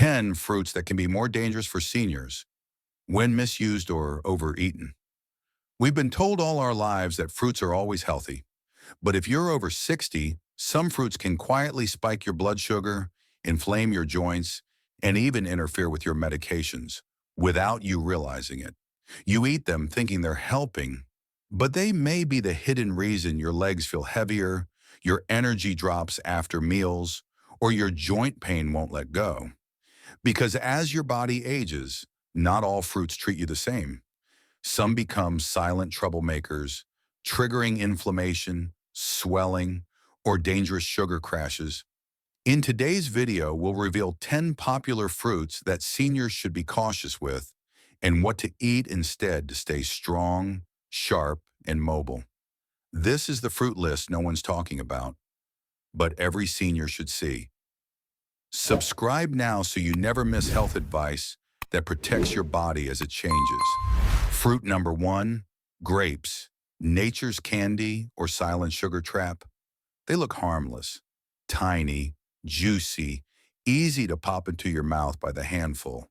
10 fruits that can be more dangerous for seniors when misused or overeaten. We've been told all our lives that fruits are always healthy, but if you're over 60, some fruits can quietly spike your blood sugar, inflame your joints, and even interfere with your medications without you realizing it. You eat them thinking they're helping, but they may be the hidden reason your legs feel heavier, your energy drops after meals, or your joint pain won't let go. Because as your body ages, not all fruits treat you the same. Some become silent troublemakers, triggering inflammation, swelling, or dangerous sugar crashes. In today's video, we'll reveal 10 popular fruits that seniors should be cautious with and what to eat instead to stay strong, sharp, and mobile. This is the fruit list no one's talking about, but every senior should see. Subscribe now so you never miss health advice that protects your body as it changes. Fruit number 1, grapes, nature's candy or silent sugar trap. They look harmless, tiny, juicy, easy to pop into your mouth by the handful.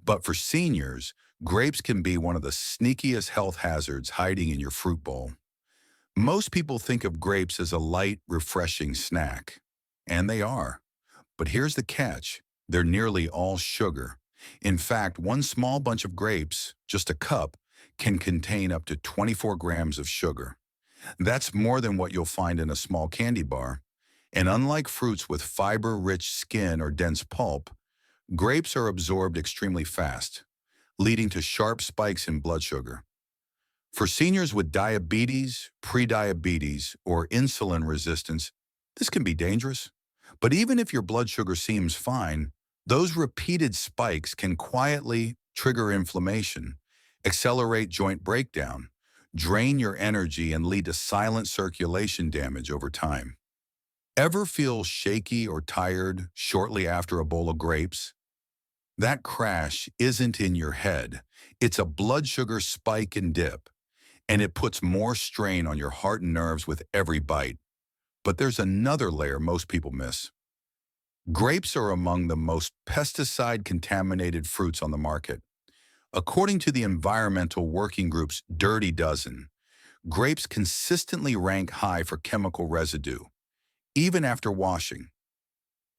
But for seniors, grapes can be one of the sneakiest health hazards hiding in your fruit bowl. Most people think of grapes as a light, refreshing snack, and they are. But here's the catch. They're nearly all sugar. In fact, one small bunch of grapes, just a cup, can contain up to 24 grams of sugar. That's more than what you'll find in a small candy bar. And unlike fruits with fiber-rich skin or dense pulp, grapes are absorbed extremely fast, leading to sharp spikes in blood sugar. For seniors with diabetes, prediabetes, or insulin resistance, this can be dangerous. But even if your blood sugar seems fine, those repeated spikes can quietly trigger inflammation, accelerate joint breakdown, drain your energy, and lead to silent circulation damage over time. Ever feel shaky or tired shortly after a bowl of grapes? That crash isn't in your head. It's a blood sugar spike and dip, and it puts more strain on your heart and nerves with every bite. But there's another layer most people miss. Grapes are among the most pesticide-contaminated fruits on the market. According to the Environmental Working Group's Dirty Dozen, grapes consistently rank high for chemical residue, even after washing.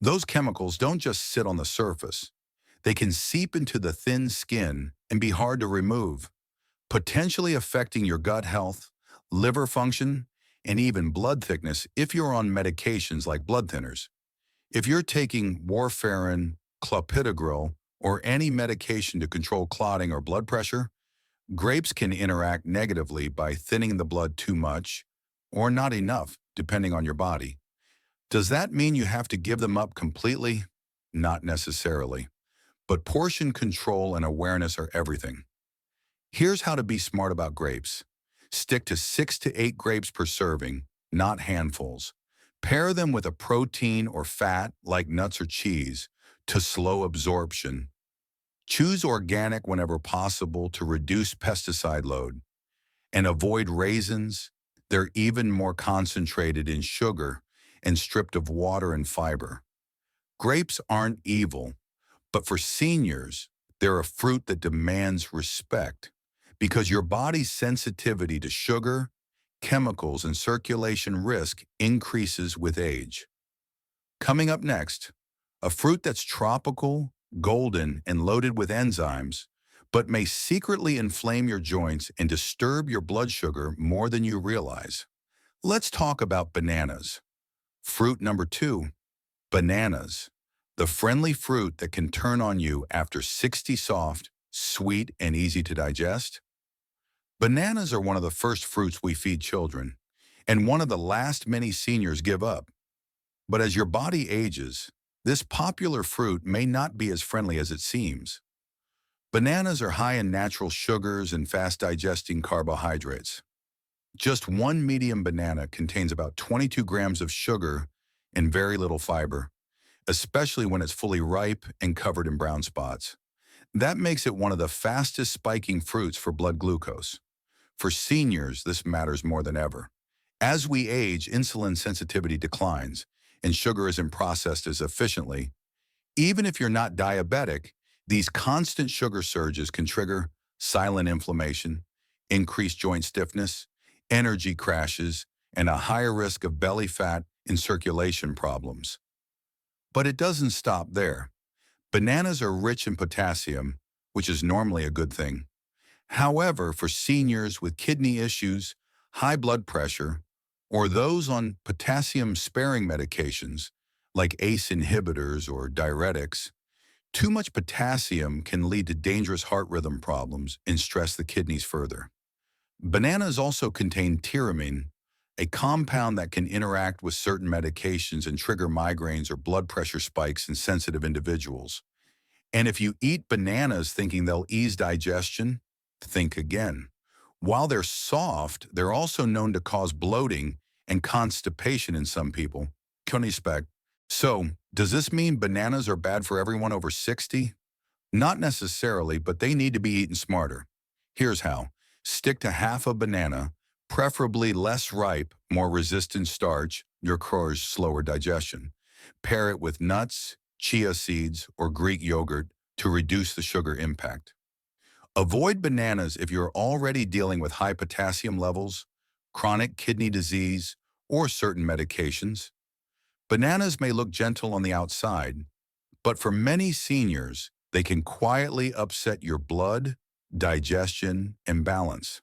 Those chemicals don't just sit on the surface. They can seep into the thin skin and be hard to remove, potentially affecting your gut health, liver function, and even blood thickness if you're on medications like blood thinners. If you're taking warfarin, clopidogrel, or any medication to control clotting or blood pressure, grapes can interact negatively by thinning the blood too much or not enough, depending on your body. Does that mean you have to give them up completely? Not necessarily. But portion control and awareness are everything. Here's how to be smart about grapes. Stick to 6 to 8 grapes per serving, not handfuls. Pair them with a protein or fat like nuts or cheese to slow absorption. Choose organic whenever possible to reduce pesticide load. And avoid raisins. They're even more concentrated in sugar and stripped of water and fiber. Grapes aren't evil, but for seniors, they're a fruit that demands respect because your body's sensitivity to sugar, chemicals, and circulation risk increases with age. Coming up next, a fruit that's tropical, golden, and loaded with enzymes, but may secretly inflame your joints and disturb your blood sugar more than you realize. Let's talk about bananas. Fruit number 2, bananas. The friendly fruit that can turn on you after 60 soft, sweet, and easy to digest. Bananas are one of the first fruits we feed children, and one of the last many seniors give up. But as your body ages, this popular fruit may not be as friendly as it seems. Bananas are high in natural sugars and fast-digesting carbohydrates. Just one medium banana contains about 22 grams of sugar and very little fiber, especially when it's fully ripe and covered in brown spots. That makes it one of the fastest spiking fruits for blood glucose. For seniors, this matters more than ever. As we age, insulin sensitivity declines, and sugar isn't processed as efficiently. Even if you're not diabetic, these constant sugar surges can trigger silent inflammation, increased joint stiffness, energy crashes, and a higher risk of belly fat and circulation problems. But it doesn't stop there. Bananas are rich in potassium, which is normally a good thing. However, for seniors with kidney issues, high blood pressure, or those on potassium-sparing medications like ACE inhibitors or diuretics, too much potassium can lead to dangerous heart rhythm problems and stress the kidneys further. Bananas also contain tyramine, a compound that can interact with certain medications and trigger migraines or blood pressure spikes in sensitive individuals. And if you eat bananas thinking they'll ease digestion, think again. While they're soft, they're also known to cause bloating and constipation in some people. Can expect. So, does this mean bananas are bad for everyone over 60? Not necessarily, but they need to be eaten smarter. Here's how. Stick to half a banana, preferably less ripe, more resistant starch, your encourage slower digestion. Pair it with nuts, chia seeds, or Greek yogurt to reduce the sugar impact. Avoid bananas if you're already dealing with high potassium levels, chronic kidney disease, or certain medications. Bananas may look gentle on the outside, but for many seniors, they can quietly upset your blood, digestion, and balance.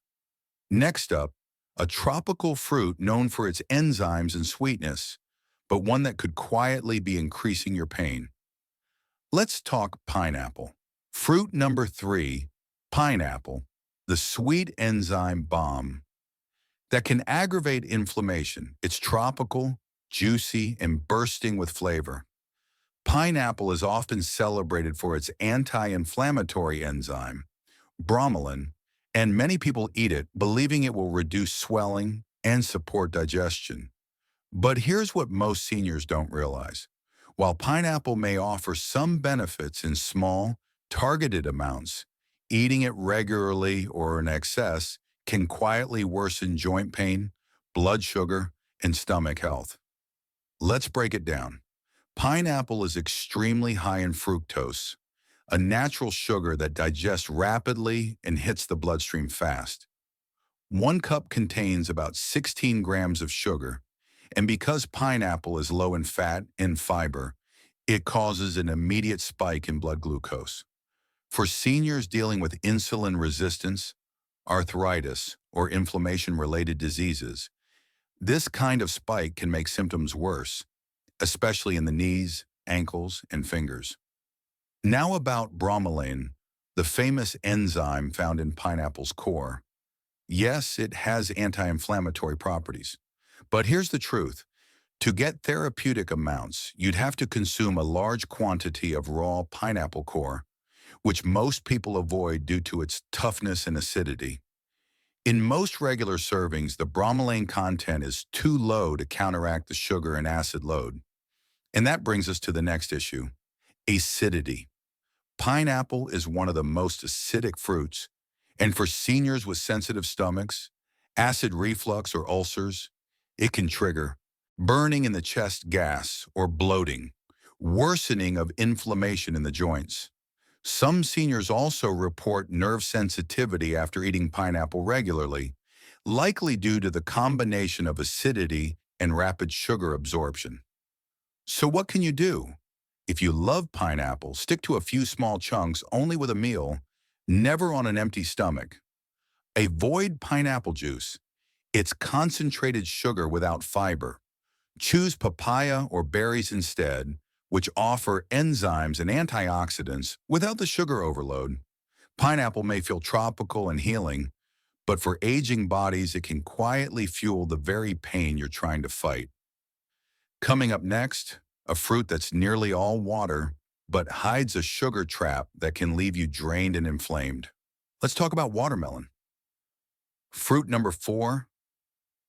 Next up, a tropical fruit known for its enzymes and sweetness, but one that could quietly be increasing your pain. Let's talk pineapple. Fruit number 3, pineapple, the sweet enzyme bomb that can aggravate inflammation. It's tropical, juicy, and bursting with flavor. Pineapple is often celebrated for its anti-inflammatory enzyme, bromelain, and many people eat it believing it will reduce swelling and support digestion. But here's what most seniors don't realize. While pineapple may offer some benefits in small, targeted amounts, eating it regularly or in excess can quietly worsen joint pain, blood sugar, and stomach health. Let's break it down. Pineapple is extremely high in fructose, a natural sugar that digests rapidly and hits the bloodstream fast. 1 cup contains about 16 grams of sugar, and because pineapple is low in fat and fiber, it causes an immediate spike in blood glucose. For seniors dealing with insulin resistance, arthritis, or inflammation-related diseases, this kind of spike can make symptoms worse, especially in the knees, ankles, and fingers. Now about bromelain, the famous enzyme found in pineapple's core. Yes, it has anti-inflammatory properties. But here's the truth. To get therapeutic amounts, you'd have to consume a large quantity of raw pineapple core, which most people avoid due to its toughness and acidity. In most regular servings, the bromelain content is too low to counteract the sugar and acid load. And that brings us to the next issue, acidity. Pineapple is one of the most acidic fruits, and for seniors with sensitive stomachs, acid reflux or ulcers, it can trigger burning in the chest gas or bloating, worsening of inflammation in the joints. Some seniors also report nerve sensitivity after eating pineapple regularly, likely due to the combination of acidity and rapid sugar absorption. So what can you do? If you love pineapple, stick to a few small chunks only with a meal, never on an empty stomach. Avoid pineapple juice. It's concentrated sugar without fiber. Choose papaya or berries instead, which offer enzymes and antioxidants without the sugar overload. Pineapple may feel tropical and healing, but for aging bodies, it can quietly fuel the very pain you're trying to fight. Coming up next, a fruit that's nearly all water, but hides a sugar trap that can leave you drained and inflamed. Let's talk about watermelon. Fruit number 4,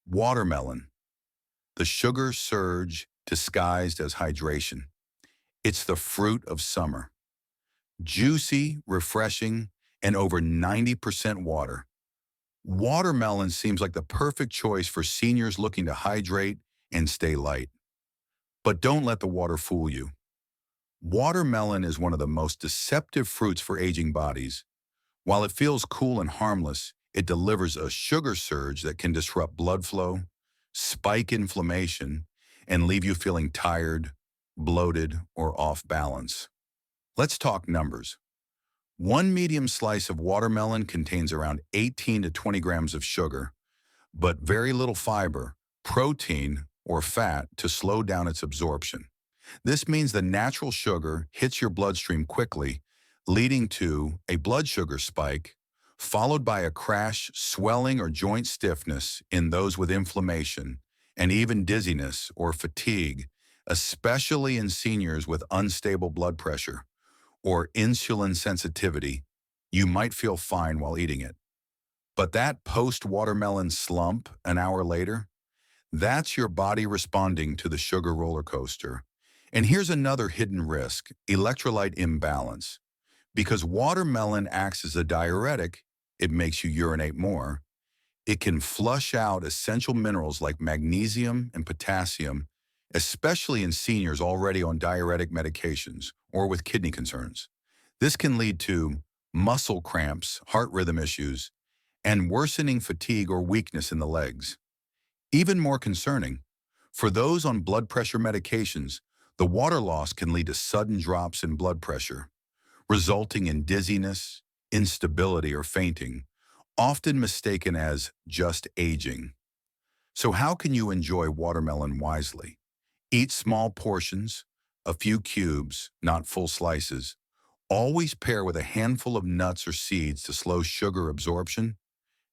watermelon. The sugar surge disguised as hydration. It's the fruit of summer. Juicy, refreshing, and over 90% water. Watermelon seems like the perfect choice for seniors looking to hydrate and stay light. But don't let the water fool you. Watermelon is one of the most deceptive fruits for aging bodies. While it feels cool and harmless, it delivers a sugar surge that can disrupt blood flow, spike inflammation, and leave you feeling tired, bloated, or off balance. Let's talk numbers. One medium slice of watermelon contains around 18 to 20 grams of sugar, but very little fiber, protein, or fat to slow down its absorption. This means the natural sugar hits your bloodstream quickly, leading to a blood sugar spike, followed by a crash, swelling, or joint stiffness in those with inflammation, and even dizziness or fatigue, especially in seniors with unstable blood pressure or insulin sensitivity. You might feel fine while eating it. But that post-watermelon slump an hour later, that's your body responding to the sugar roller coaster. And here's another hidden risk, electrolyte imbalance. Because watermelon acts as a diuretic, it makes you urinate more. It can flush out essential minerals like magnesium and potassium, especially in seniors already on diuretic medications or with kidney concerns. This can lead to muscle cramps, heart rhythm issues, and worsening fatigue or weakness in the legs. Even more concerning, for those on blood pressure medications, the water loss can lead to sudden drops in blood pressure, resulting in dizziness, instability, or fainting, often mistaken as just aging. So how can you enjoy watermelon wisely? Eat small portions, a few cubes, not full slices. Always pair with a handful of nuts or seeds to slow sugar absorption.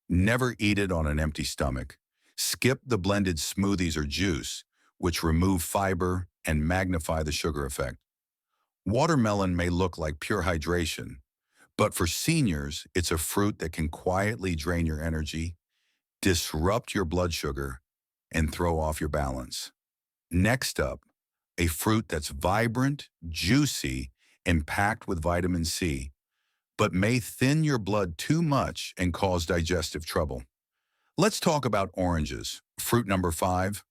Never eat it on an empty stomach. Skip the blended smoothies or juice, which remove fiber and magnify the sugar effect. Watermelon may look like pure hydration, but for seniors, it's a fruit that can quietly drain your energy, disrupt your blood sugar, and throw off your balance. Next up, a fruit that's vibrant, juicy, and packed with vitamin C, but may thin your blood too much and cause digestive trouble. Let's talk about oranges. Fruit number 5,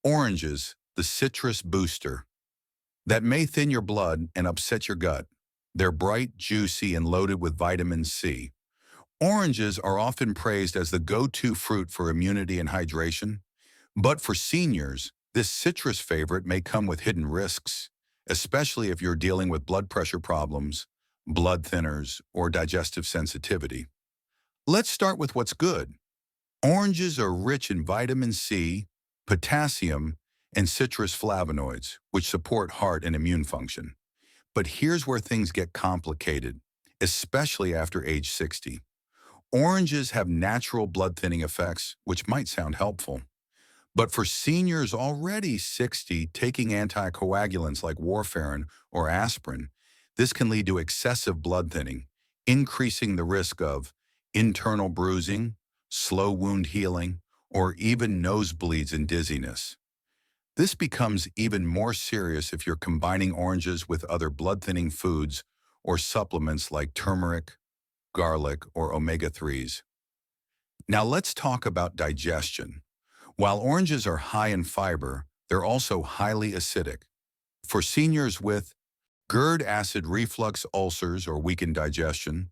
oranges, the citrus booster. That may thin your blood and upset your gut. They're bright, juicy, and loaded with vitamin C. Oranges are often praised as the go-to fruit for immunity and hydration, but for seniors, this citrus favorite may come with hidden risks, especially if you're dealing with blood pressure problems, blood thinners, or digestive sensitivity. Let's start with what's good. Oranges are rich in vitamin C, potassium, and citrus flavonoids, which support heart and immune function. But here's where things get complicated, especially after age 60. Oranges have natural blood thinning effects, which might sound helpful. But for seniors already 60 taking anticoagulants like warfarin or aspirin, this can lead to excessive blood thinning, increasing the risk of internal bruising, slow wound healing, or even nosebleeds and dizziness. This becomes even more serious if you're combining oranges with other blood-thinning foods or supplements like turmeric, garlic, or omega-3s. Now let's talk about digestion. While oranges are high in fiber, they're also highly acidic. For seniors with GERD acid reflux ulcers or weakened digestion,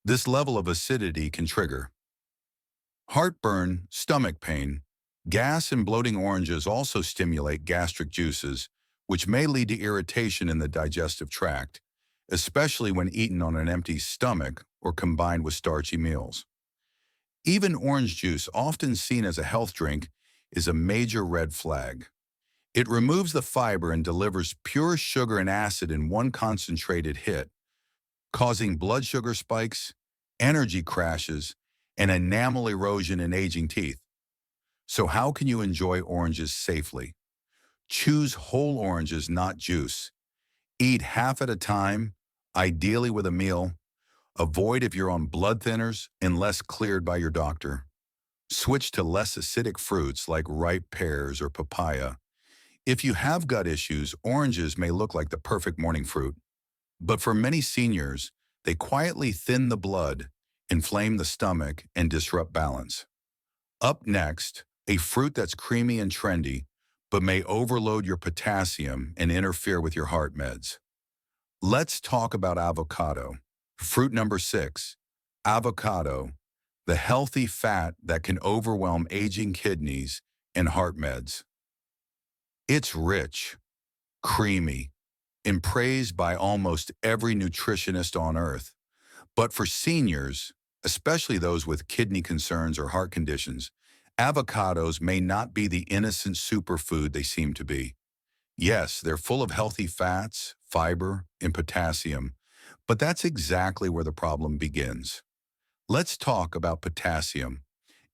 this level of acidity can trigger heartburn, stomach pain. Gas and bloating oranges also stimulate gastric juices, which may lead to irritation in the digestive tract, especially when eaten on an empty stomach or combined with starchy meals. Even orange juice, often seen as a health drink, is a major red flag. It removes the fiber and delivers pure sugar and acid in one concentrated hit, causing blood sugar spikes, energy crashes, and enamel erosion in aging teeth. So how can you enjoy oranges safely? Choose whole oranges, not juice. Eat half at a time, ideally with a meal. Avoid if you're on blood thinners unless cleared by your doctor. Switch to less acidic fruits like ripe pears or papaya. If you have gut issues, oranges may look like the perfect morning fruit. But for many seniors, they quietly thin the blood, inflame the stomach, and disrupt balance. Up next, a fruit that's creamy and trendy, but may overload your potassium and interfere with your heart meds. Let's talk about avocado. Fruit number 6, avocado, the healthy fat that can overwhelm aging kidneys and heart meds. It's rich, creamy, and praised by almost every nutritionist on earth. But for seniors, especially those with kidney concerns or heart conditions, avocados may not be the innocent superfood they seem to be. Yes, they're full of healthy fats, fiber, and potassium, but that's exactly where the problem begins. Let's talk about potassium,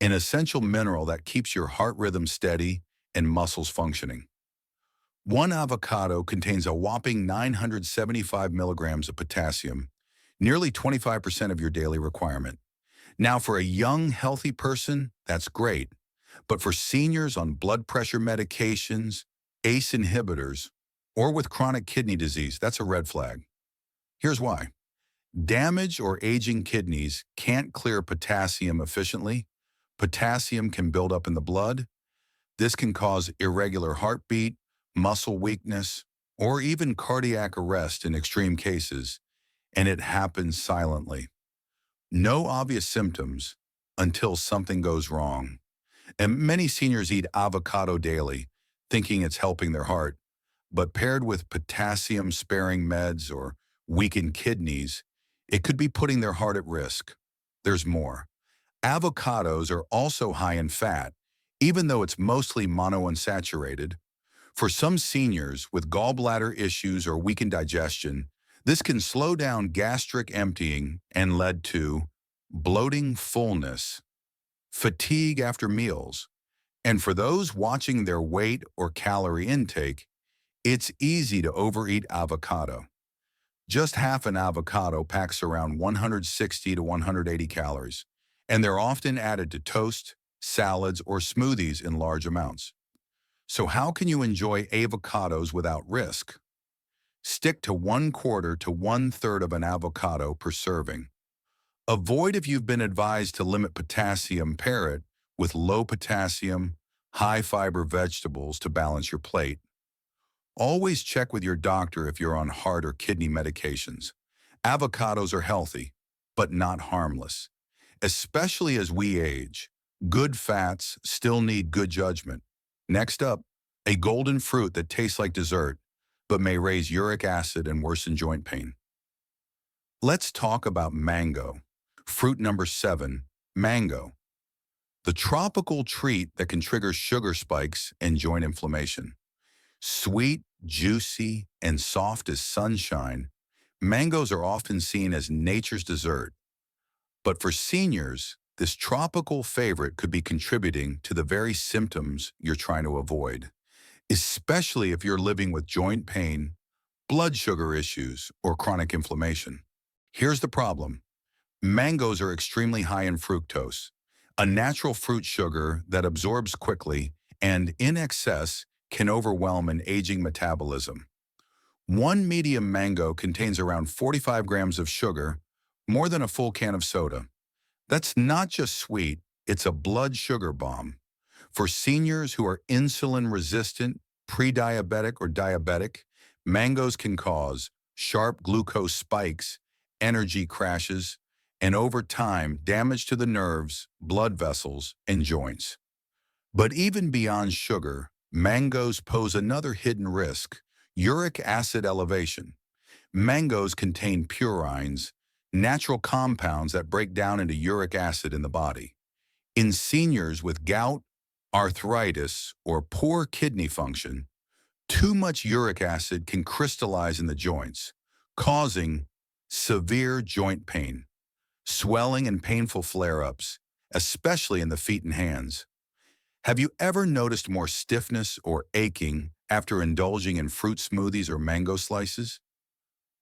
an essential mineral that keeps your heart rhythm steady and muscles functioning. One avocado contains a whopping 975 milligrams of potassium, nearly 25% of your daily requirement. Now, for a young, healthy person, that's great. But for seniors on blood pressure medications, ACE inhibitors, or with chronic kidney disease, that's a red flag. Here's why. Damaged or aging kidneys can't clear potassium efficiently. Potassium can build up in the blood. This can cause irregular heartbeat, muscle weakness, or even cardiac arrest in extreme cases, and it happens silently. No obvious symptoms until something goes wrong. And many seniors eat avocado daily, thinking it's helping their heart, but paired with potassium-sparing meds or weakened kidneys, it could be putting their heart at risk. There's more. Avocados are also high in fat, even though it's mostly monounsaturated. For some seniors with gallbladder issues or weakened digestion, this can slow down gastric emptying and lead to bloating, fullness, fatigue after meals. And for those watching their weight or calorie intake, it's easy to overeat avocado. Just half an avocado packs around 160 to 180 calories, and they're often added to toast, salads, or smoothies in large amounts. So how can you enjoy avocados without risk? Stick to 1/4 to 1/3 of an avocado per serving. Avoid if you've been advised to limit potassium, pair it with low potassium, high fiber vegetables to balance your plate. Always check with your doctor if you're on heart or kidney medications. Avocados are healthy, but not harmless. Especially as we age, good fats still need good judgment. Next up, a golden fruit that tastes like dessert, but may raise uric acid and worsen joint pain. Let's talk about mango. Fruit number 7, mango. The tropical treat that can trigger sugar spikes and joint inflammation. Sweet, juicy, and soft as sunshine, mangoes are often seen as nature's dessert. But for seniors, this tropical favorite could be contributing to the very symptoms you're trying to avoid, especially if you're living with joint pain, blood sugar issues, or chronic inflammation. Here's the problem. Mangoes are extremely high in fructose, a natural fruit sugar that absorbs quickly and, in excess, can overwhelm an aging metabolism. One medium mango contains around 45 grams of sugar, more than a full can of soda. That's not just sweet, it's a blood sugar bomb. For seniors who are insulin resistant, pre-diabetic, or diabetic, mangoes can cause sharp glucose spikes, energy crashes, and over time, damage to the nerves, blood vessels, and joints. But even beyond sugar, mangoes pose another hidden risk: uric acid elevation. Mangoes contain purines, natural compounds that break down into uric acid in the body. In seniors with gout, arthritis, or poor kidney function, too much uric acid can crystallize in the joints, causing severe joint pain, swelling, and painful flare-ups, especially in the feet and hands. Have you ever noticed more stiffness or aching after indulging in fruit smoothies or mango slices?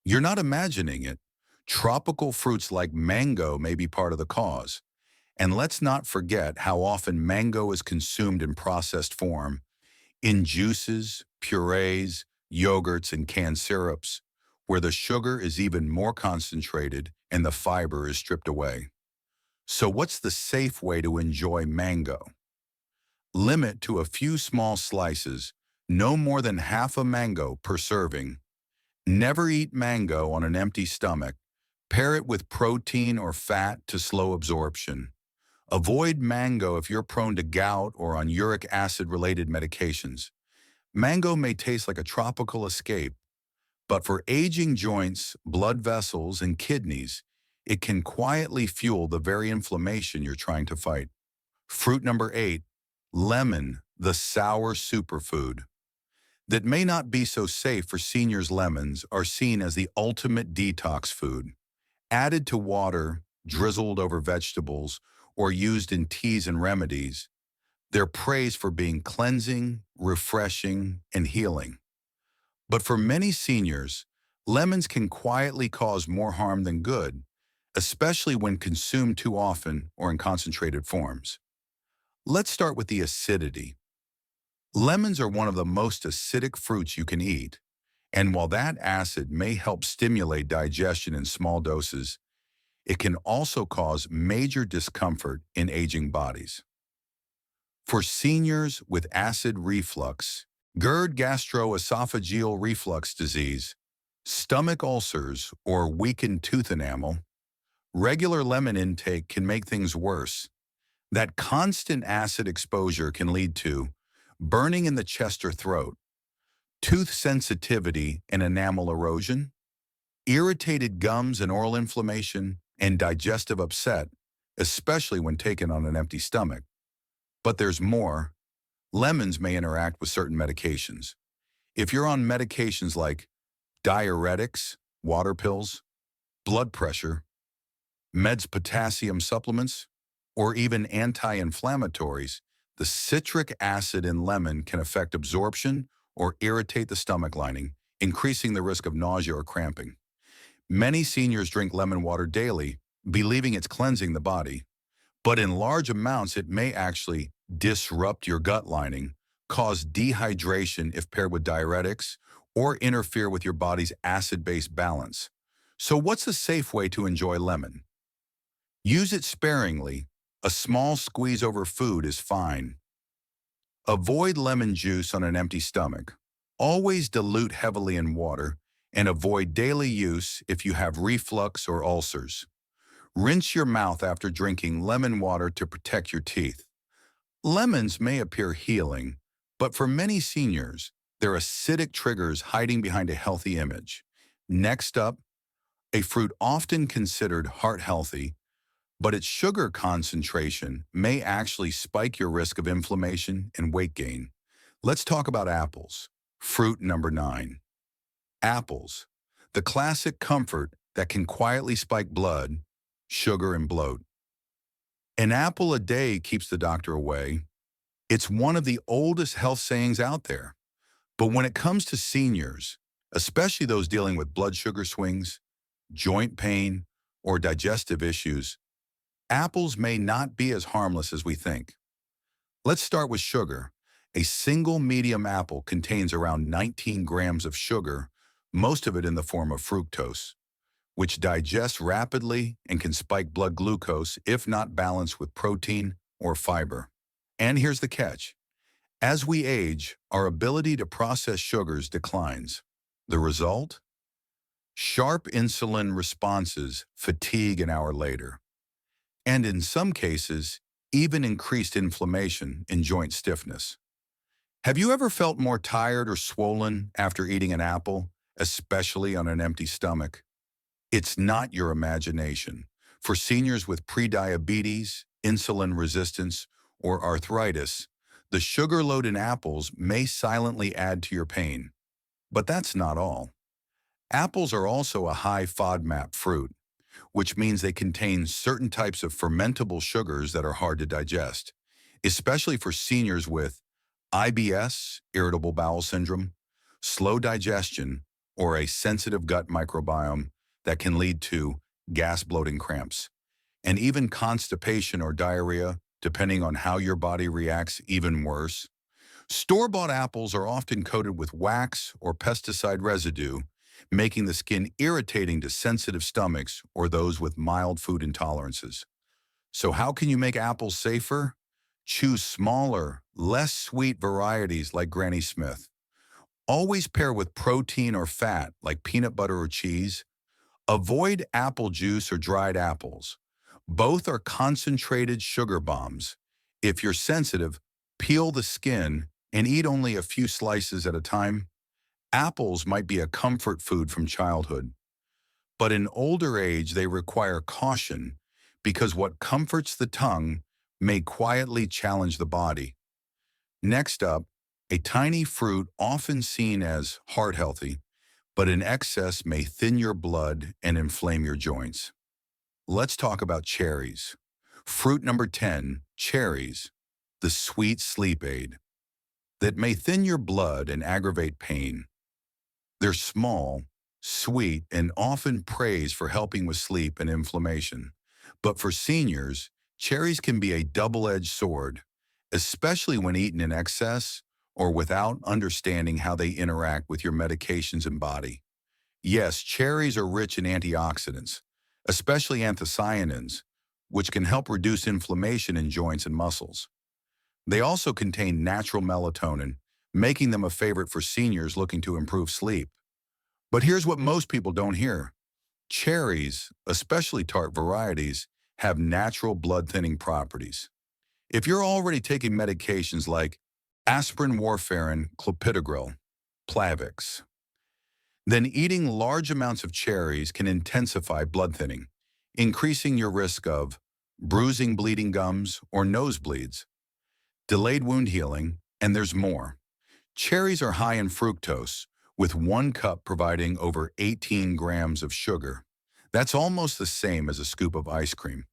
You're not imagining it. Tropical fruits like mango may be part of the cause. And let's not forget how often mango is consumed in processed form, in juices, purees, yogurts, and canned syrups, where the sugar is even more concentrated and the fiber is stripped away. So what's the safe way to enjoy mango? Limit to a few small slices, no more than half a mango per serving, Never eat mango on an empty stomach. Pair it with protein or fat to slow absorption. Avoid mango if you're prone to gout or on uric acid-related medications. Mango may taste like a tropical escape, but for aging joints, blood vessels, and kidneys, it can quietly fuel the very inflammation you're trying to fight. Fruit number 8, lemon, the sour superfood. That may not be so safe for seniors. Lemons are seen as the ultimate detox food. Added to water, drizzled over vegetables, or used in teas and remedies, they're praised for being cleansing, refreshing, and healing. But for many seniors, lemons can quietly cause more harm than good, especially when consumed too often or in concentrated forms. Let's start with the acidity. Lemons are one of the most acidic fruits you can eat, and while that acid may help stimulate digestion in small doses, it can also cause major discomfort in aging bodies. For seniors with acid reflux, GERD, gastroesophageal reflux disease, stomach ulcers, or weakened tooth enamel, regular lemon intake can make things worse. That constant acid exposure can lead to burning in the chest or throat, tooth sensitivity and enamel erosion, irritated gums and oral inflammation, and digestive upset, especially when taken on an empty stomach. But there's more. Lemons may interact with certain medications. If you're on medications like diuretics, water pills, blood pressure, meds, potassium supplements, or even anti-inflammatories, the citric acid in lemon can affect absorption or irritate the stomach lining, increasing the risk of nausea or cramping. Many seniors drink lemon water daily, believing it's cleansing the body, but in large amounts it may actually disrupt your gut lining, cause dehydration if paired with diuretics, or interfere with your body's acid-base balance. So what's a safe way to enjoy lemon? Use it sparingly. A small squeeze over food is fine. Avoid lemon juice on an empty stomach. Always dilute heavily in water, and avoid daily use if you have reflux or ulcers. Rinse your mouth after drinking lemon water to protect your teeth. Lemons may appear healing, but for many seniors, they're acidic triggers hiding behind a healthy image. Next up, a fruit often considered heart-healthy, but its sugar concentration may actually spike your risk of inflammation and weight gain. Let's talk about apples. Fruit number 9. Apples, the classic comfort that can quietly spike blood, sugar, and bloat. An apple a day keeps the doctor away. It's one of the oldest health sayings out there. But when it comes to seniors, especially those dealing with blood sugar swings, joint pain, or digestive issues, apples may not be as harmless as we think. Let's start with sugar. A single medium apple contains around 19 grams of sugar, most of it in the form of fructose, which digests rapidly and can spike blood glucose if not balanced with protein or fiber. And here's the catch. As we age, our ability to process sugars declines. The result? Sharp insulin responses, fatigue an hour later, and in some cases, even increased inflammation and joint stiffness. Have you ever felt more tired or swollen after eating an apple, especially on an empty stomach? It's not your imagination. For seniors with prediabetes, insulin resistance, or arthritis, the sugar load in apples may silently add to your pain. But that's not all. Apples are also a high FODMAP fruit, which means they contain certain types of fermentable sugars that are hard to digest, especially for seniors with IBS, irritable bowel syndrome, slow digestion, or a sensitive gut microbiome that can lead to gas, bloating, cramps, and even constipation or diarrhea, depending on how your body reacts, even worse. Store-bought apples are often coated with wax or pesticide residue, making the skin irritating to sensitive stomachs or those with mild food intolerances. So how can you make apples safer? Choose smaller, less sweet varieties like Granny Smith, Always pair with protein or fat like peanut butter or cheese. Avoid apple juice or dried apples. Both are concentrated sugar bombs. If you're sensitive, peel the skin and eat only a few slices at a time. Apples might be a comfort food from childhood, but in older age they require caution because what comforts the tongue may quietly challenge the body. Next up, a tiny fruit often seen as heart healthy, but in excess may thin your blood and inflame your joints. Let's talk about cherries. Fruit number 10, cherries, the sweet sleep aid that may thin your blood and aggravate pain. They're small, sweet, and often praised for helping with sleep and inflammation. But for seniors, cherries can be a double-edged sword, especially when eaten in excess or without understanding how they interact with your medications and body. Yes, cherries are rich in antioxidants, especially anthocyanins, which can help reduce inflammation in joints and muscles. They also contain natural melatonin, making them a favorite for seniors looking to improve sleep. But here's what most people don't hear. Cherries, especially tart varieties, have natural blood-thinning properties. If you're already taking medications like aspirin, warfarin, clopidogrel, Plavix, then eating large amounts of cherries can intensify blood thinning, increasing your risk of bruising bleeding gums or nosebleeds, delayed wound healing, and there's more. Cherries are high in fructose, with 1 cup providing over 18 grams of sugar. That's almost the same as a scoop of ice cream,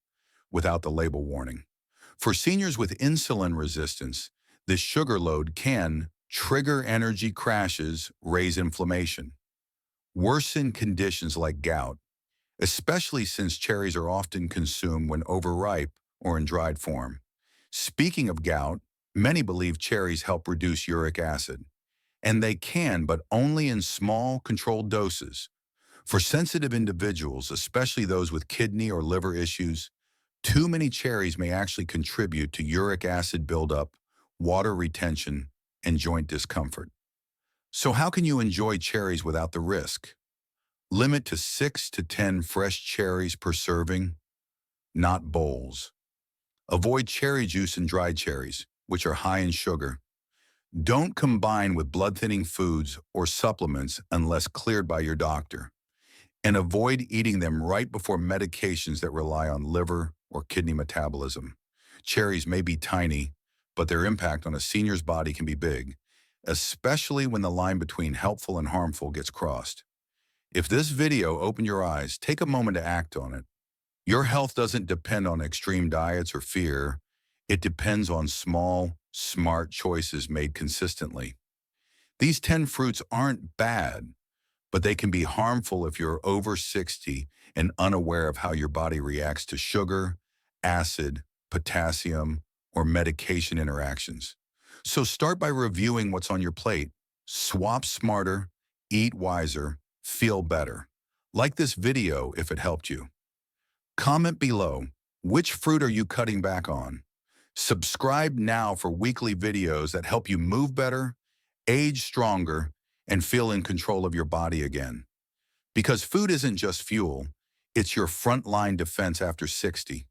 without the label warning. For seniors with insulin resistance, this sugar load can trigger energy crashes, raise inflammation, worsen conditions like gout, especially since cherries are often consumed when overripe or in dried form. Speaking of gout, many believe cherries help reduce uric acid, and they can, but only in small, controlled doses. For sensitive individuals, especially those with kidney or liver issues, too many cherries may actually contribute to uric acid buildup, water retention, and joint discomfort. So how can you enjoy cherries without the risk? Limit to 6 to 10 fresh cherries per serving, not bowls. Avoid cherry juice and dried cherries, which are high in sugar. Don't combine with blood-thinning foods or supplements unless cleared by your doctor. And avoid eating them right before medications that rely on liver or kidney metabolism. Cherries may be tiny, but their impact on a senior's body can be big, especially when the line between helpful and harmful gets crossed. If this video opened your eyes, take a moment to act on it. Your health doesn't depend on extreme diets or fear. It depends on small, smart choices made consistently. These 10 fruits aren't bad, but they can be harmful if you're over 60 and unaware of how your body reacts to sugar, acid, potassium, or medication interactions. So start by reviewing what's on your plate. Swap smarter, eat wiser, feel better. Like this video if it helped you. Comment below, which fruit are you cutting back on? Subscribe now for weekly videos that help you move better, age stronger, and feel in control of your body again. Because food isn't just fuel, it's your frontline defense after 60.